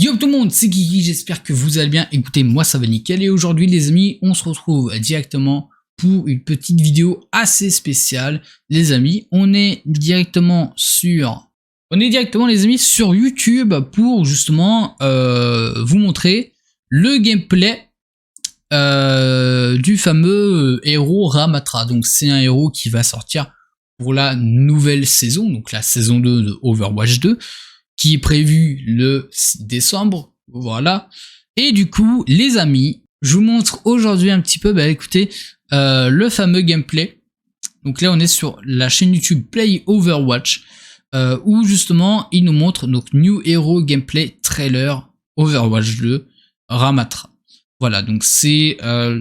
Yo tout le monde, c'est Kiki, j'espère que vous allez bien. Écoutez, moi ça va nickel et aujourd'hui les amis, on se retrouve directement pour une petite vidéo assez spéciale. Les amis, on est directement les amis sur YouTube pour justement vous montrer le gameplay du fameux héros Ramatra. Donc c'est un héros qui va sortir pour la nouvelle saison, donc la saison 2 de Overwatch 2. Qui est prévu le 6 décembre, voilà. Et du coup, les amis, je vous montre aujourd'hui un petit peu, écoutez, le fameux gameplay. Donc là, on est sur la chaîne YouTube Play Overwatch, où justement, il nous montre notre New Hero Gameplay Trailer Overwatch 2 Ramatra. Voilà, donc c'est un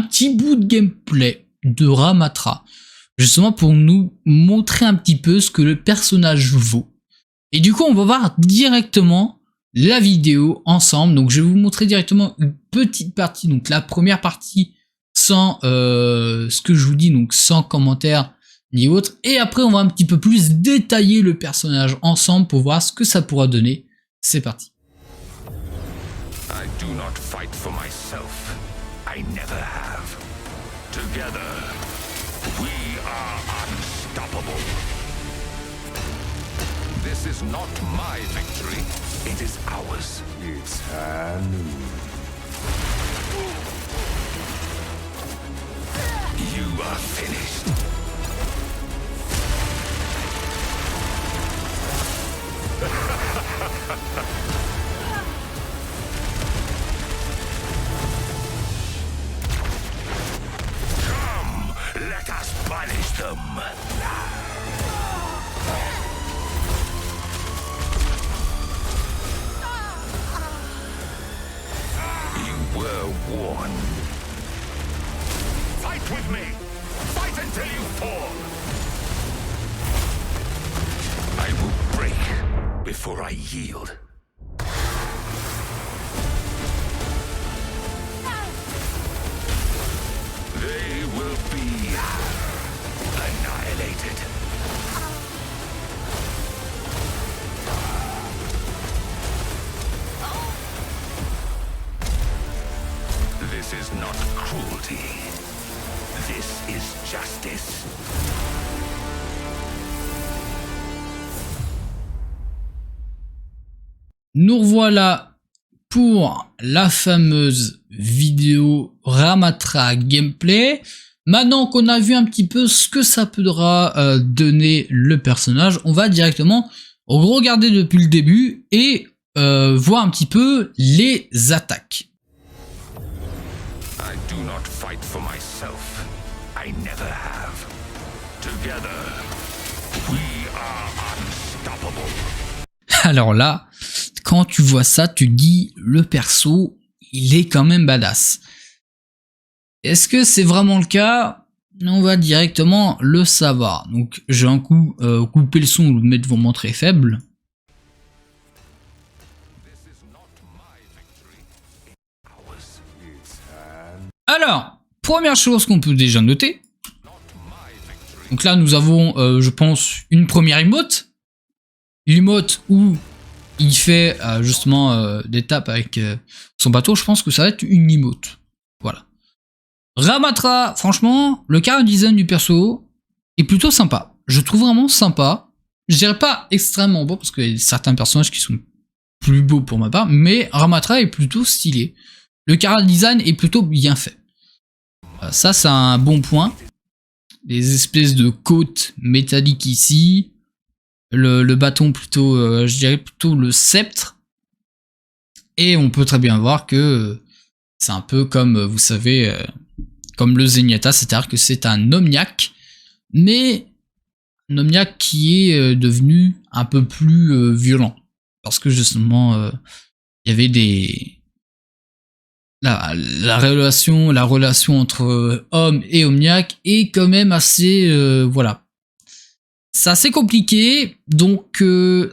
petit bout de gameplay de Ramatra, justement pour nous montrer un petit peu ce que le personnage vaut. Et du coup, on va voir directement la vidéo ensemble. Donc, je vais vous montrer directement une petite partie. Donc, la première partie sans ce que je vous dis, donc sans commentaire ni autre. Et après, on va un petit peu plus détailler le personnage ensemble pour voir ce que ça pourra donner. C'est parti. I do not fight for myself. I never have. Together, we are unstoppable. This is not my victory, it is ours. It's Hanu. You are finished. Come, let us banish them. Warned. Fight with me! Fight until you fall! I will break before I yield. They will be annihilated. This is not cruelty. This is justice. Nous revoilà pour la fameuse vidéo Ramatra gameplay. Maintenant qu'on a vu un petit peu ce que ça pourra donner le personnage, on va directement regarder depuis le début et voir un petit peu les attaques. I do not fight for myself. I never have. Together, we are unstoppable. Alors là, quand tu vois ça, tu dis le perso, il est quand même badass. Est-ce que c'est vraiment le cas? On va directement le savoir. Donc je vais un coup couper le son ou le mettre vraiment très faible. Alors, première chose qu'on peut déjà noter. Donc là, nous avons, je pense, une première emote. L'emote où il fait justement des tapes avec son bateau. Je pense que ça va être une emote. Voilà. Ramatra, franchement, le chara design du perso est plutôt sympa. Je trouve vraiment sympa. Je dirais pas extrêmement beau parce qu'il y a certains personnages qui sont plus beaux pour ma part, mais Ramatra est plutôt stylé. Le chara design est plutôt bien fait. Ça, c'est un bon point. Les espèces de côtes métalliques ici. Le bâton plutôt, je dirais plutôt le sceptre. Et on peut très bien voir que c'est un peu comme, vous savez, comme le Zenyatta, c'est-à-dire que c'est un Omniac, mais un Omniac qui est devenu un peu plus violent. Parce que justement, il y avait des... La relation entre homme et Omniac est quand même assez... voilà. C'est assez compliqué, donc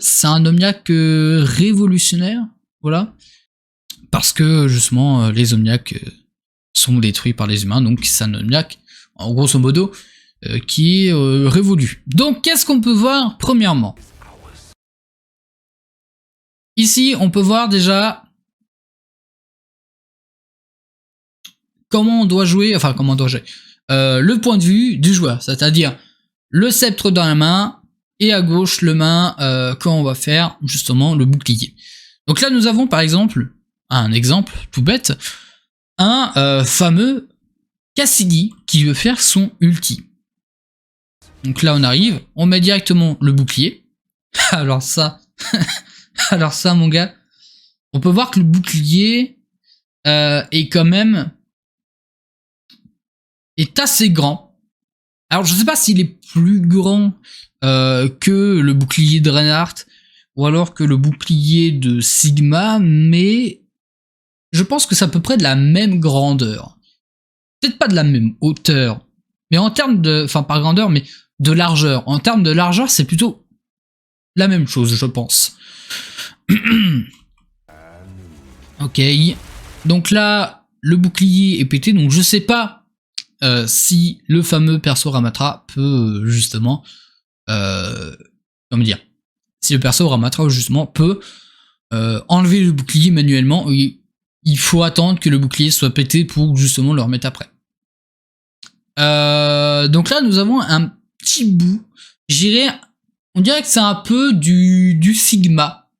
c'est un Omniac révolutionnaire, voilà. Parce que justement, les Omniacs sont détruits par les humains, donc c'est un Omniac, en grosso modo, qui est révolu. Donc qu'est-ce qu'on peut voir premièrement? Ici, on peut voir déjà comment on doit jouer, enfin comment on doit jouer. Le point de vue du joueur, c'est-à-dire le sceptre dans la main et à gauche le main quand on va faire justement le bouclier. Donc là, nous avons par exemple, un exemple tout bête, un fameux Cassidy qui veut faire son ulti. Donc là, on arrive, on met directement le bouclier. Alors ça, mon gars, on peut voir que le bouclier est quand même assez grand. Alors je sais pas s'il est plus grand que le bouclier de Reinhardt ou alors que le bouclier de Sigma, mais je pense que c'est à peu près de la même grandeur. Peut-être pas de la même hauteur, mais en termes de, enfin pas grandeur, mais de largeur. En termes de largeur, c'est plutôt la même chose, je pense. Ok. Donc là, le bouclier est pété, donc je sais pas si le fameux perso Ramatra peut justement, comment dire, si le perso Ramatra justement peut enlever le bouclier manuellement. Il faut attendre que le bouclier soit pété pour justement le remettre après. Donc là, nous avons un petit bout. On dirait que c'est un peu du Sigma.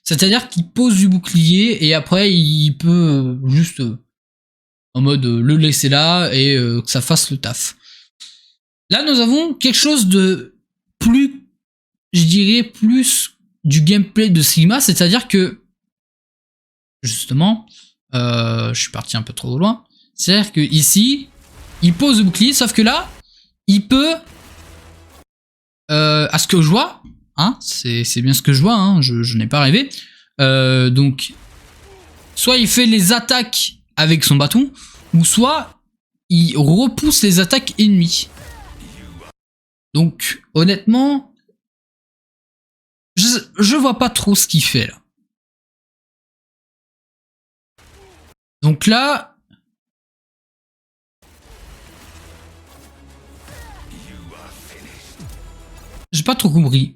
C'est-à-dire qu'il pose du bouclier et après il peut juste en mode le laisser là et que ça fasse le taf. Là, nous avons quelque chose de plus, je dirais, plus du gameplay de Sigma, c'est-à-dire que justement, je suis parti un peu trop loin. C'est-à-dire que ici, il pose le bouclier, sauf que là, il peut, à ce que je vois, hein, c'est bien ce que je vois, hein, je n'ai pas rêvé. Donc, soit il fait les attaques avec son bâton, ou soit il repousse les attaques ennemies. Donc, honnêtement, je vois pas trop ce qu'il fait là. Donc là, j'ai pas trop compris.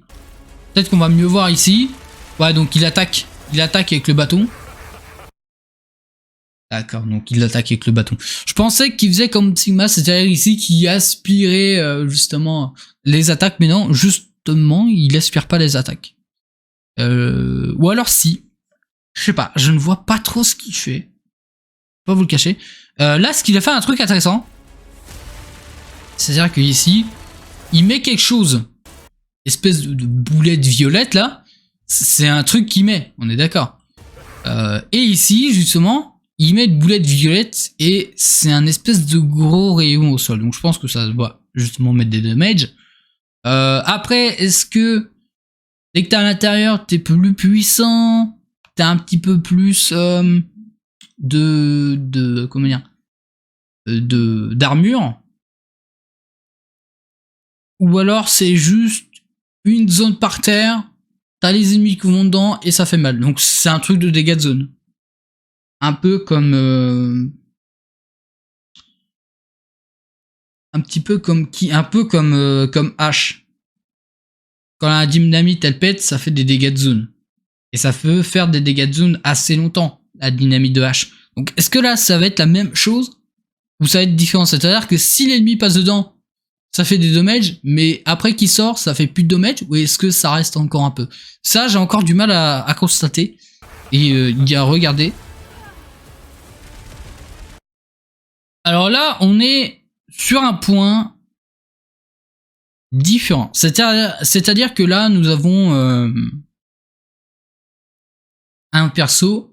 Peut-être qu'on va mieux voir ici. Ouais, donc il attaque avec le bâton. D'accord, donc il attaque avec le bâton. Je pensais qu'il faisait comme Sigma, c'est-à-dire ici qui aspirait justement les attaques, mais non, justement, il aspire pas les attaques. Ou alors si. Je sais pas, je ne vois pas trop ce qu'il fait. Pas vous le cacher. Là, ce qu'il a fait un truc intéressant. C'est-à-dire que ici, il met quelque chose, espèce de boulette violette là. C'est un truc qu'il met, on est d'accord. Et ici, justement, il met une boulette violette et c'est un espèce de gros rayon au sol. Donc je pense que ça doit justement mettre des damages. Après, est-ce que dès que t'es à l'intérieur, t'es plus puissant, t'as un petit peu plus comment dire, d'armure, ou alors c'est juste une zone par terre, t'as les ennemis qui vont dedans et ça fait mal. Donc c'est un truc de dégâts de zone, un peu comme comme H. Quand la dynamite elle pète, ça fait des dégâts de zone. Et ça peut faire des dégâts de zone assez longtemps, la dynamite de H. Donc est-ce que là ça va être la même chose ou ça va être différent? C'est-à-dire que si l'ennemi passe dedans, ça fait des dommages, mais après qu'il sort, ça fait plus de dommages, ou est-ce que ça reste encore un peu? Ça, j'ai encore du mal à constater et à regarder. Alors là, on est sur un point différent. C'est-à-dire que là, nous avons un perso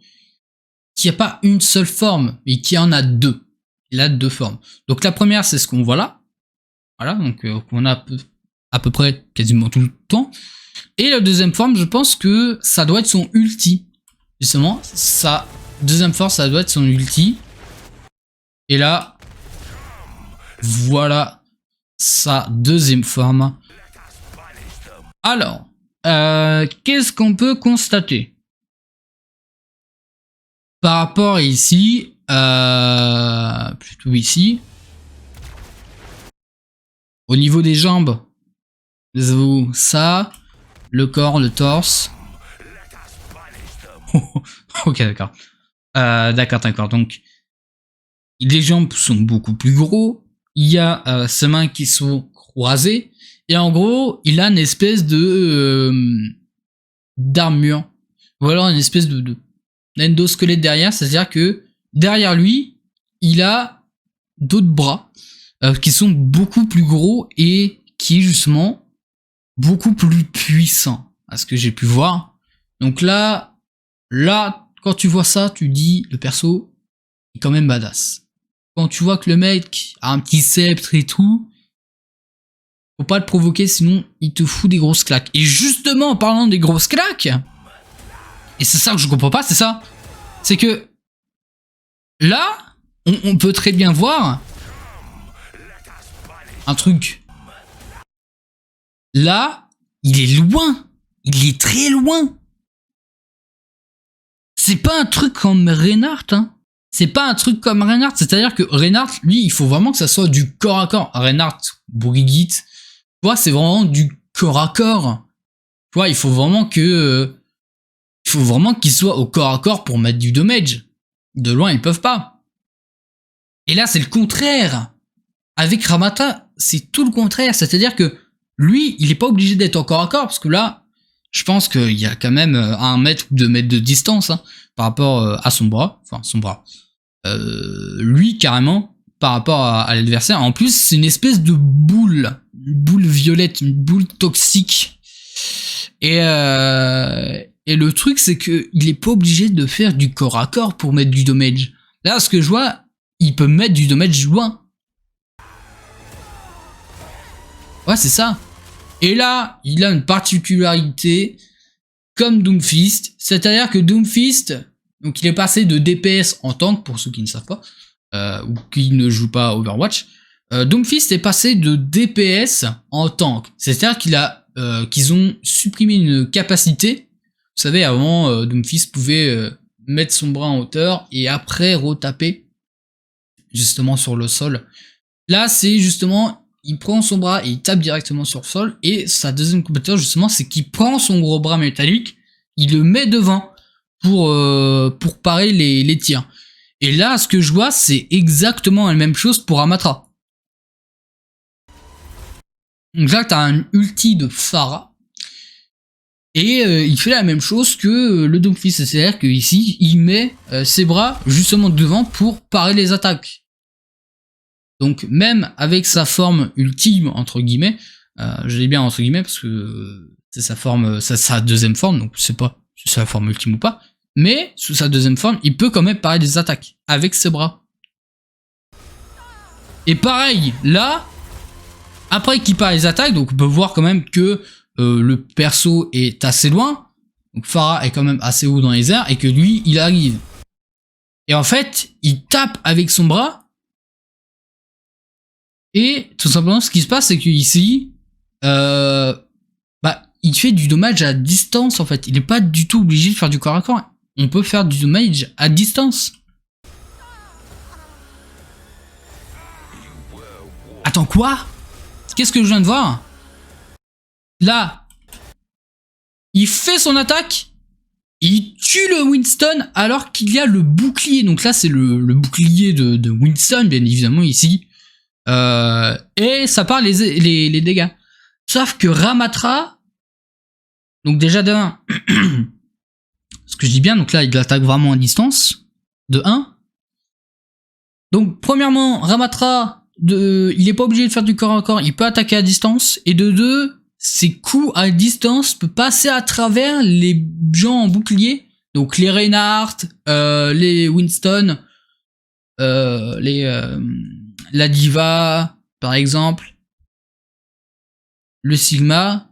qui n'a pas une seule forme, mais qui en a deux. Il a deux formes. Donc la première, c'est ce qu'on voit là. Voilà, donc on a à peu près quasiment tout le temps. Et la deuxième forme, je pense que ça doit être son ulti. Justement, sa deuxième forme, ça doit être son ulti. Et là, voilà sa deuxième forme. Alors, qu'est-ce qu'on peut constater par rapport ici, plutôt ici, au niveau des jambes, nous avons ça, le corps, le torse. Ok, d'accord. D'accord. Donc, les jambes sont beaucoup plus gros. Il y a ses mains qui sont croisées. Et en gros, il a une espèce de d'armure. Ou alors une espèce de d'endosquelette derrière. C'est-à-dire que derrière lui, il a d'autres bras qui sont beaucoup plus gros et qui est justement beaucoup plus puissant à ce que j'ai pu voir. Donc là, quand tu vois ça, tu dis le perso est quand même badass. Quand tu vois que le mec a un petit sceptre et tout, faut pas le provoquer, sinon il te fout des grosses claques. Et justement, en parlant des grosses claques, et c'est ça que je comprends pas, c'est ça. C'est que là, on peut très bien voir un truc. Là, il est loin. Il est très loin. C'est pas un truc comme Reinhardt, hein. C'est pas un truc comme Reinhardt. C'est-à-dire que Reinhardt, lui, il faut vraiment que ça soit du corps à corps. Reinhardt, Brigitte, tu vois, c'est vraiment du corps à corps. Tu vois, il faut vraiment qu'il soit au corps à corps pour mettre du damage. De loin, ils peuvent pas. Et là, c'est le contraire. Avec Ramata, c'est tout le contraire. C'est-à-dire que lui, il est pas obligé d'être au corps à corps, parce que là, je pense qu'il y a quand même 1 mètre ou 2 mètres de distance hein, par rapport à son bras. Enfin, son bras. Lui, carrément, par rapport à l'adversaire. En plus, c'est une espèce de boule. Une boule violette, une boule toxique. Et le truc, c'est que il est pas obligé de faire du corps à corps pour mettre du damage. Là, ce que je vois, il peut mettre du damage loin. Ouais, c'est ça. Et là, il a une particularité comme Doomfist, c'est-à-dire que Doomfist, donc il est passé de DPS en tank, pour ceux qui ne savent pas, ou qui ne jouent pas à Overwatch. Doomfist est passé de DPS en tank, c'est-à-dire qu'ils ont supprimé une capacité. Vous savez, avant, Doomfist pouvait mettre son bras en hauteur et après retaper justement sur le sol. Là, c'est justement... il prend son bras et il tape directement sur le sol. Et sa deuxième compétence, justement, c'est qu'il prend son gros bras métallique, il le met devant pour parer les tirs. Et là, ce que je vois, c'est exactement la même chose pour Ramatra. Donc là, t'as un ulti de Pharah. Et il fait la même chose que le Doomfist. C'est-à-dire qu'ici, il met ses bras justement devant pour parer les attaques. Donc même avec sa forme ultime, entre guillemets, je dis bien entre guillemets parce que c'est sa forme, sa deuxième forme, donc je sais pas si c'est la forme ultime ou pas, mais sous sa deuxième forme, il peut quand même parer des attaques avec ses bras. Et pareil, là, après qu'il pare les attaques, donc on peut voir quand même que le perso est assez loin, donc Pharah est quand même assez haut dans les airs, et que lui, il arrive. Et en fait, il tape avec son bras. Et tout simplement, ce qui se passe, c'est qu'ici, il fait du dommage à distance, en fait. Il n'est pas du tout obligé de faire du corps à corps. On peut faire du dommage à distance. Attends, quoi? Qu'est-ce que je viens de voir? Là, il fait son attaque, il tue le Winston alors qu'il y a le bouclier. Donc là, c'est le bouclier de Winston, bien évidemment, ici. Et ça part les dégâts. Sauf que Ramatra, donc déjà de 1, ce que je dis bien, donc là il attaque vraiment à distance, de 1. Donc premièrement, Ramatra, il est pas obligé de faire du corps à corps, il peut attaquer à distance, et de 2, ses coups à distance peuvent passer à travers les gens en bouclier, donc les Reinhardt, les Winston, la Diva, par exemple, le Sigma,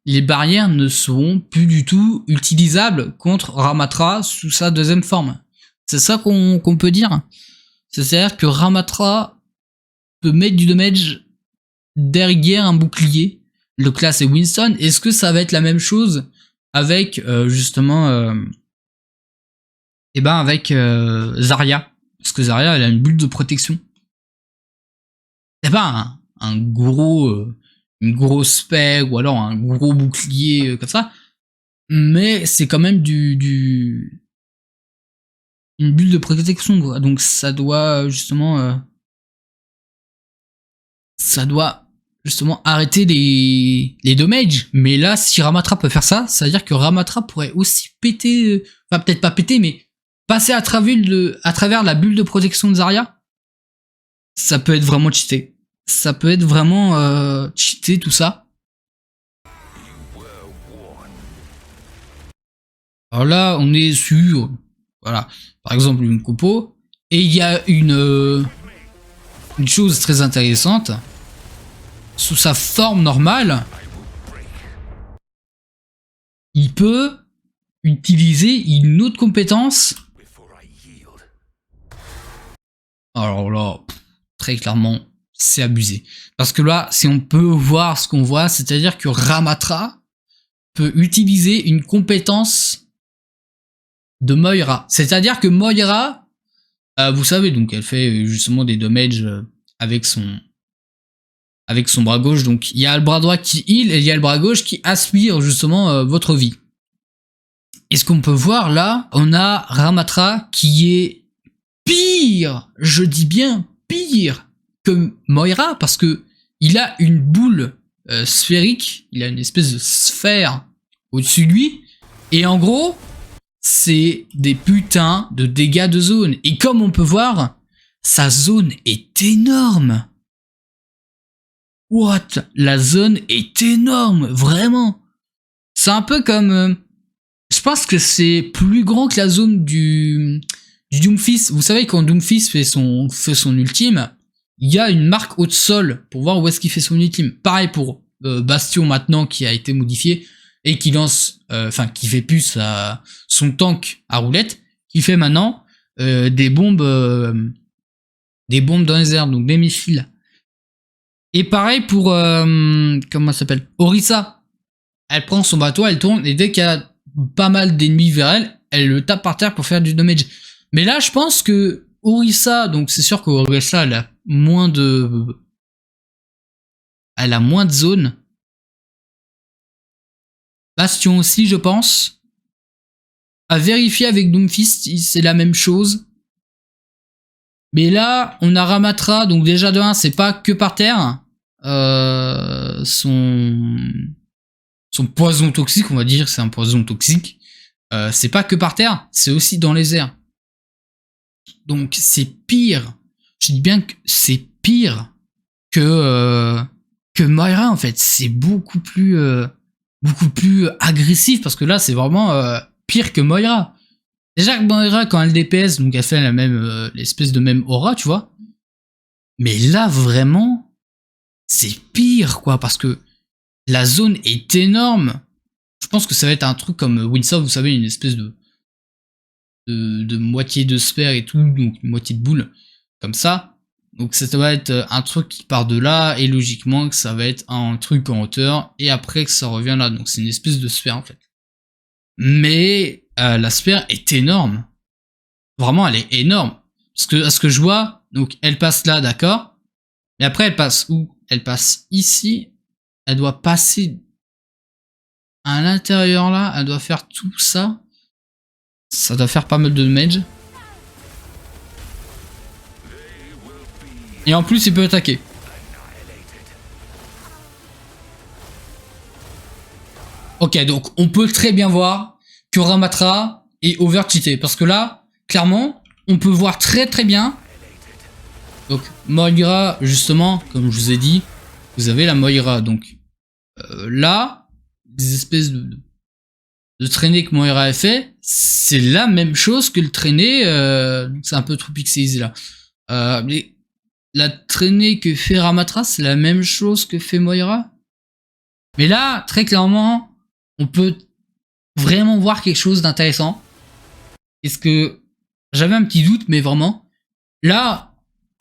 les barrières ne seront plus du tout utilisables contre Ramatra sous sa deuxième forme. C'est ça qu'on peut dire. C'est-à-dire que Ramatra peut mettre du damage derrière un bouclier. Donc là, c'est Winston. Est-ce que ça va être la même chose avec, justement, avec Zarya? Parce que Zarya, elle a une bulle de protection. C'est pas une grosse peg ou alors un gros bouclier comme ça, mais c'est quand même du une bulle de protection, quoi. Donc ça doit justement arrêter les damages. Mais là, si Ramatra peut faire ça, ça veut dire que Ramatra pourrait aussi péter, enfin peut-être pas péter, mais passer à travers la bulle de protection de Zarya. Ça peut être vraiment cheaté. Ça peut être vraiment cheaté tout ça. Alors là, on est sur, voilà, par exemple une Copo, et il y a une chose très intéressante. Sous sa forme normale, il peut utiliser une autre compétence. Alors là, très clairement, c'est abusé. Parce que là, si on peut voir ce qu'on voit, c'est-à-dire que Ramatra peut utiliser une compétence de Moira. C'est-à-dire que Moira, vous savez, donc elle fait justement des damages avec son bras gauche. Donc il y a le bras droit qui heal et il y a le bras gauche qui aspire justement votre vie. Et ce qu'on peut voir là, on a Ramatra qui est pire, je dis bien pire que Moira, parce que il a une boule sphérique, il a une espèce de sphère au-dessus de lui, et en gros, c'est des putains de dégâts de zone. Et comme on peut voir, sa zone est énorme. What? La zone est énorme, vraiment. C'est un peu comme... je pense que c'est plus grand que la zone du Doomfist. Vous savez, quand Doomfist fait son ultime, il y a une marque haut de sol pour voir où est-ce qu'il fait son ultime. Pareil pour Bastion maintenant qui a été modifié et qui lance, qui fait plus son tank à roulette, qui fait maintenant des bombes dans les airs, donc des missiles. Et pareil pour comment ça s'appelle, Orisa. Elle prend son bateau, elle tourne et dès qu'il y a pas mal d'ennemis vers elle, elle le tape par terre pour faire du damage. Mais là, je pense que Orisa, donc c'est sûr qu'Orisa, elle a moins de zones. Bastion aussi, je pense. À vérifier avec Doomfist, c'est la même chose. Mais là, on a Ramatra, donc déjà de 1, c'est pas que par terre. Son poison toxique, on va dire, c'est un poison toxique. C'est pas que par terre, c'est aussi dans les airs. Donc c'est pire. Je dis bien que c'est pire que Moira en fait. C'est beaucoup plus agressif parce que là c'est vraiment pire que Moira. Déjà que Moira quand elle DPS, donc elle fait la même l'espèce de même aura, tu vois. Mais là vraiment c'est pire quoi parce que la zone est énorme. Je pense que ça va être un truc comme Windsor, vous savez, une espèce de moitié de sphère et tout, donc une moitié de boule, comme ça. Donc ça va être un truc qui part de là, et logiquement que ça va être un truc en hauteur, et après que ça revient là. Donc c'est une espèce de sphère en fait. Mais la sphère est énorme. Vraiment, elle est énorme. Parce que à ce que je vois, donc elle passe là, d'accord. Mais après elle passe où? Elle passe ici. Elle doit passer à l'intérieur là, elle doit faire tout ça. Ça doit faire pas mal de damage. Et en plus, il peut attaquer. Ok, donc on peut très bien voir que Ramatra est overcheaté. Parce que là, clairement, on peut voir très très bien. Donc, Moira, justement, comme je vous ai dit, vous avez la Moira. Donc, là, des espèces de traînée que Moira a fait, c'est la même chose que le traîné, c'est un peu trop pixelisé là. Mais la traînée que fait Ramatra, c'est la même chose que fait Moira. Mais là, très clairement, on peut vraiment voir quelque chose d'intéressant. Est-ce que j'avais un petit doute, mais vraiment, là,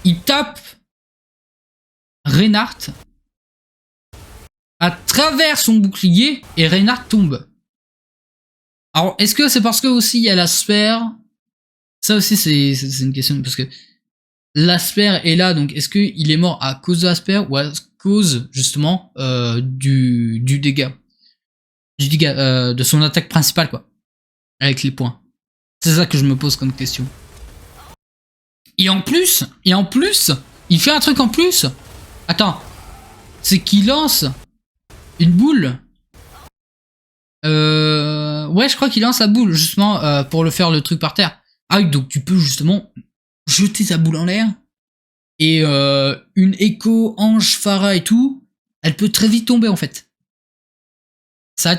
il tape Reinhardt à travers son bouclier et Reinhardt tombe. Alors, est-ce que c'est parce que aussi il y a la sphère? Ça aussi, c'est une question, parce que la sphère est là, donc est-ce qu'il est mort à cause de la sphère ou à cause, justement, du dégât? Du dégât, de son attaque principale, quoi. Avec les points. C'est ça que je me pose comme question. Et en plus, il fait un truc en plus. Attends. C'est qu'il lance une boule. Ouais, je crois qu'il lance la boule, justement, pour le faire le truc par terre. Ah oui, donc tu peux justement jeter ta boule en l'air. Et une Echo, Ange, Pharah et tout, elle peut très vite tomber, en fait. Ça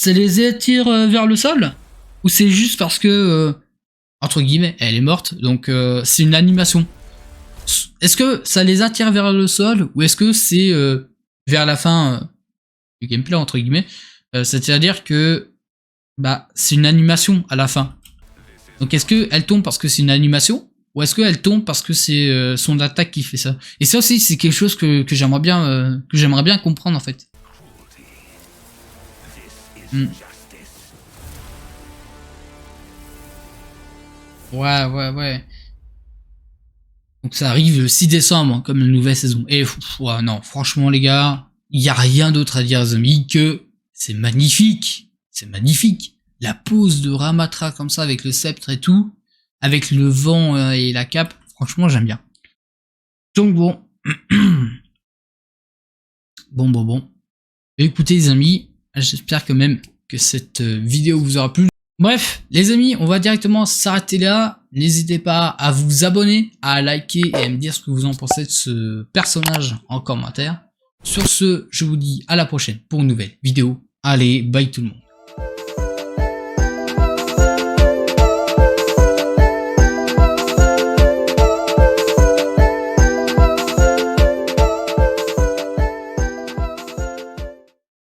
les attire vers le sol? Ou c'est juste parce que, entre guillemets, elle est morte, donc c'est une animation? Est-ce que ça les attire vers le sol, ou est-ce que c'est vers la fin du gameplay, entre guillemets, c'est-à-dire que bah c'est une animation à la fin. Donc est-ce qu'elle tombe parce que c'est une animation, ou est-ce qu'elle tombe parce que c'est son attaque qui fait ça? Et ça aussi, c'est quelque chose que j'aimerais bien comprendre, en fait. Ouais. Donc ça arrive le 6 décembre, comme la nouvelle saison. Et ouais, non, franchement les gars, il n'y a rien d'autre à dire, les amis, que c'est magnifique. C'est magnifique. La pose de Ramatra comme ça, avec le sceptre et tout, avec le vent et la cape, franchement j'aime bien. Donc bon. Bon. Écoutez les amis, j'espère quand même que cette vidéo vous aura plu. Bref, les amis, on va directement s'arrêter là. N'hésitez pas à vous abonner, à liker et à me dire ce que vous en pensez de ce personnage en commentaire. Sur ce, je vous dis à la prochaine pour une nouvelle vidéo. Allez, bye tout le monde.